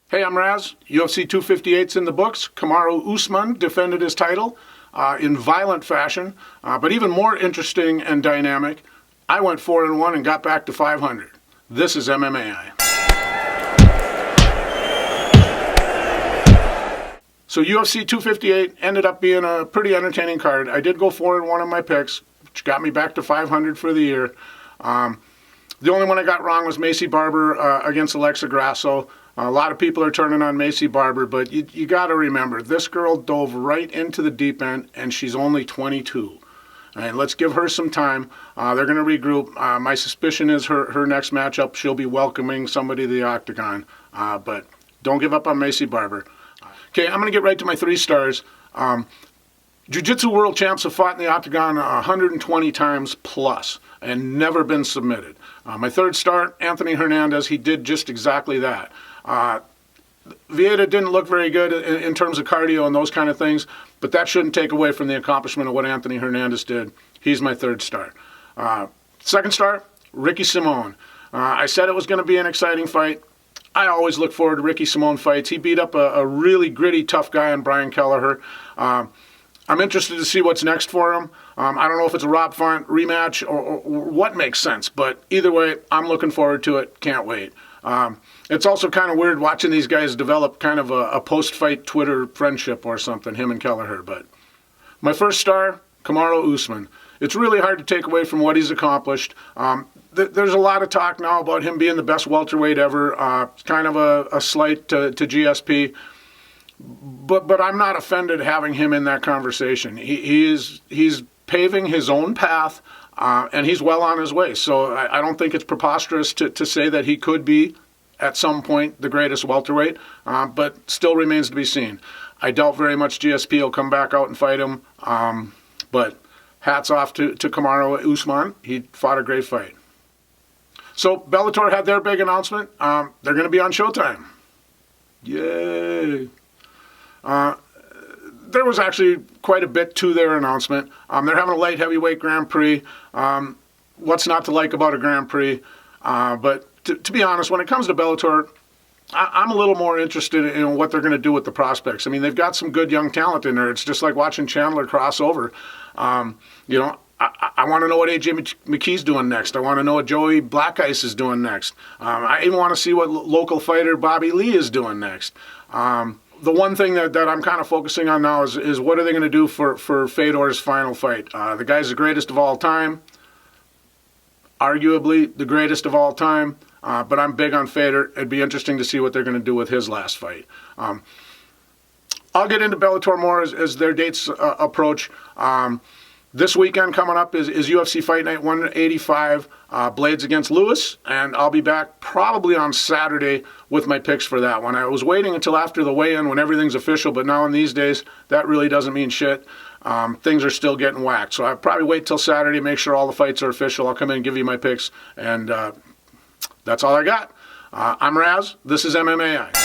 Hey, I'm Razz. UFC 258's in the books. Kamaru Usman defended his title in violent fashion, but even more interesting and dynamic, I went 4-1 and got back to 500. This is MMA I. So UFC 258 ended up being a pretty entertaining card. I did go 4-1 on my picks, which got me back to 500 for the year. The only one I got wrong was Macy Barber against Alexa Grasso. A lot of people are turning on Macy Barber, but you got to remember, this girl dove right into the deep end, and she's only 22. And let's give her some time. They're going to regroup. My suspicion is her next matchup, she'll be welcoming somebody to the octagon. But don't give up on Macy Barber. Okay, I'm going to get right to my 3 stars. Jiu-Jitsu world champs have fought in the octagon 120 times plus and never been submitted. My 3rd star, Anthony Hernandez, he did just exactly that. Vieira didn't look very good in terms of cardio and those kind of things, but that shouldn't take away from the accomplishment of what Anthony Hernandez did. He's my 3rd star. 2nd star, Ricky Simón. I said it was going to be an exciting fight. I always look forward to Ricky Simón fights. He beat up a really gritty, tough guy in Brian Kelleher. I'm interested to see what's next for him. I don't know if it's a Rob Font rematch or what makes sense, but either way, I'm looking forward to it. Can't wait. It's also kind of weird watching these guys develop kind of a post-fight Twitter friendship or something, him and Kelleher. But my 1st star, Kamaru Usman. It's really hard to take away from what he's accomplished. There's a lot of talk now about him being the best welterweight ever. It's kind of a slight to GSP. But I'm not offended having him in that conversation. He's paving his own path, and he's well on his way. So I don't think it's preposterous to say that he could be, at some point, the greatest welterweight, but still remains to be seen. I doubt very much GSP will come back out and fight him, but hats off to Kamaru Usman. He fought a great fight. So Bellator had their big announcement. They're going to be on Showtime. Yay! There was actually quite a bit to their announcement. They're having a light heavyweight Grand Prix. What's not to like about a Grand Prix? But to be honest, when it comes to Bellator, I'm a little more interested in what they're going to do with the prospects. I mean, they've got some good young talent in there. It's just like watching Chandler cross over. I want to know what AJ McKee's doing next. I want to know what Joey Black Ice is doing next. I even want to see what local fighter Bobby Lee is doing next. The one thing that I'm kind of focusing on now is what are they going to do for Fedor's final fight. The guy's the greatest of all time, arguably the greatest of all time, but I'm big on Fedor. It'd be interesting to see what they're going to do with his last fight. I'll get into Bellator more as their dates approach. This weekend coming up is UFC Fight Night 185, Blades against Lewis, and I'll be back probably on Saturday with my picks for that one. I was waiting until after the weigh-in when everything's official, but now in these days, that really doesn't mean shit. Things are still getting whacked, so I'll probably wait till Saturday, make sure all the fights are official. I'll come in and give you my picks, and that's all I got. I'm Razz. This is MMA I.